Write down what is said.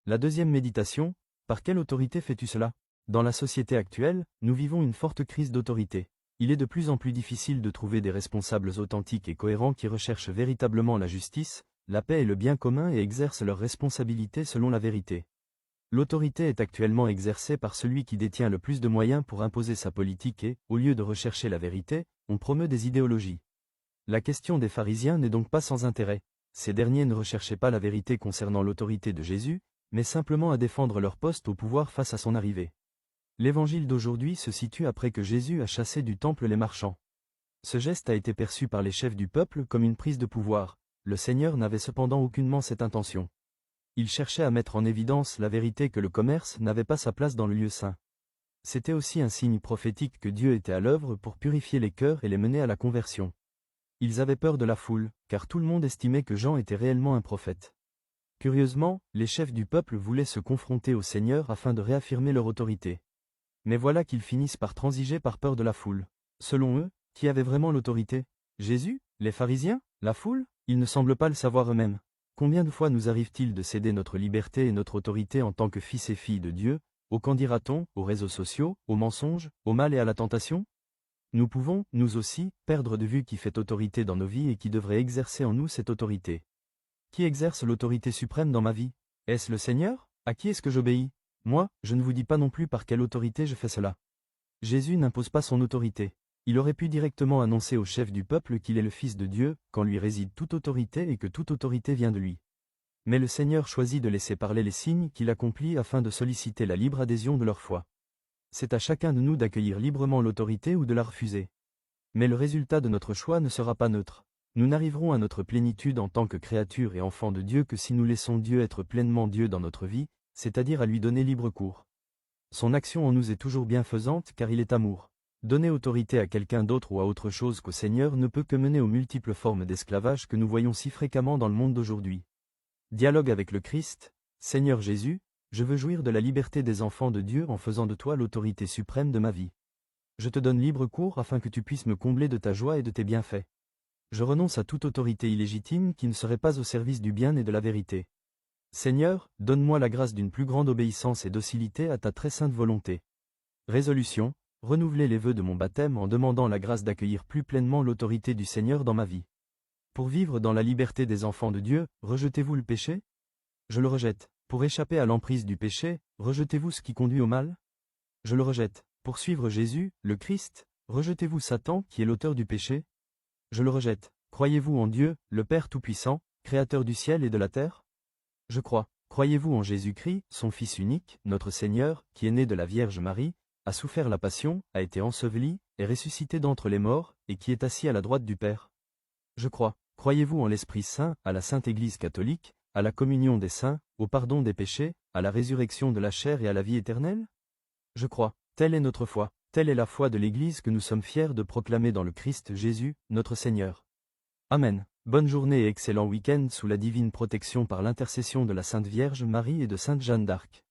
La deuxième méditation, par quelle autorité fais-tu cela? Dans la société actuelle, nous vivons une forte crise d'autorité. Il est de plus en plus difficile de trouver des responsables authentiques et cohérents qui recherchent véritablement la justice, la paix et le bien commun et exercent leurs responsabilités selon la vérité. L'autorité est actuellement exercée par celui qui détient le plus de moyens pour imposer sa politique et, au lieu de rechercher la vérité, on promeut des idéologies. La question des pharisiens n'est donc pas sans intérêt. Ces derniers ne recherchaient pas la vérité concernant l'autorité de Jésus, mais simplement à défendre leur poste au pouvoir face à son arrivée. L'évangile d'aujourd'hui se situe après que Jésus a chassé du temple les marchands. Ce geste a été perçu par les chefs du peuple comme une prise de pouvoir. Le Seigneur n'avait cependant aucunement cette intention. Il cherchait à mettre en évidence la vérité que le commerce n'avait pas sa place dans le lieu saint. C'était aussi un signe prophétique que Dieu était à l'œuvre pour purifier les cœurs et les mener à la conversion. Ils avaient peur de la foule, car tout le monde estimait que Jean était réellement un prophète. Curieusement, les chefs du peuple voulaient se confronter au Seigneur afin de réaffirmer leur autorité. Mais voilà qu'ils finissent par transiger par peur de la foule. Selon eux, qui avait vraiment l'autorité? Jésus? Les pharisiens? La foule? Ils ne semblent pas le savoir eux-mêmes. Combien de fois nous arrive-t-il de céder notre liberté et notre autorité en tant que fils et filles de Dieu, au qu'en dira-t-on, aux réseaux sociaux, aux mensonges, au mal et à la tentation? Nous pouvons, nous aussi, perdre de vue qui fait autorité dans nos vies et qui devrait exercer en nous cette autorité. Qui exerce l'autorité suprême dans ma vie? Est-ce le Seigneur? À qui est-ce que j'obéis? Moi, je ne vous dis pas non plus par quelle autorité je fais cela. Jésus n'impose pas son autorité. Il aurait pu directement annoncer au chef du peuple qu'il est le Fils de Dieu, qu'en lui réside toute autorité et que toute autorité vient de lui. Mais le Seigneur choisit de laisser parler les signes qu'il accomplit afin de solliciter la libre adhésion de leur foi. C'est à chacun de nous d'accueillir librement l'autorité ou de la refuser. Mais le résultat de notre choix ne sera pas neutre. Nous n'arriverons à notre plénitude en tant que créatures et enfants de Dieu que si nous laissons Dieu être pleinement Dieu dans notre vie, c'est-à-dire à lui donner libre cours. Son action en nous est toujours bienfaisante car il est amour. Donner autorité à quelqu'un d'autre ou à autre chose qu'au Seigneur ne peut que mener aux multiples formes d'esclavage que nous voyons si fréquemment dans le monde d'aujourd'hui. Dialogue avec le Christ. Seigneur Jésus, je veux jouir de la liberté des enfants de Dieu en faisant de toi l'autorité suprême de ma vie. Je te donne libre cours afin que tu puisses me combler de ta joie et de tes bienfaits. Je renonce à toute autorité illégitime qui ne serait pas au service du bien et de la vérité. Seigneur, donne-moi la grâce d'une plus grande obéissance et docilité à ta très sainte volonté. Résolution. Renouveler les vœux de mon baptême en demandant la grâce d'accueillir plus pleinement l'autorité du Seigneur dans ma vie. Pour vivre dans la liberté des enfants de Dieu, rejetez-vous le péché? Je le rejette. Pour échapper à l'emprise du péché, rejetez-vous ce qui conduit au mal? Je le rejette. Pour suivre Jésus, le Christ, rejetez-vous Satan qui est l'auteur du péché? Je le rejette. Croyez-vous en Dieu, le Père Tout-Puissant, Créateur du ciel et de la terre? Je crois. Croyez-vous en Jésus-Christ, son Fils unique, notre Seigneur, qui est né de la Vierge Marie, a souffert la passion, a été enseveli, est ressuscité d'entre les morts, et qui est assis à la droite du Père? Je crois. Croyez-vous en l'Esprit Saint, à la Sainte Église catholique, à la communion des saints, au pardon des péchés, à la résurrection de la chair et à la vie éternelle? Je crois. Telle est notre foi, telle est la foi de l'Église que nous sommes fiers de proclamer dans le Christ Jésus, notre Seigneur. Amen. Bonne journée et excellent week-end sous la divine protection par l'intercession de la Sainte Vierge Marie et de Sainte Jeanne d'Arc.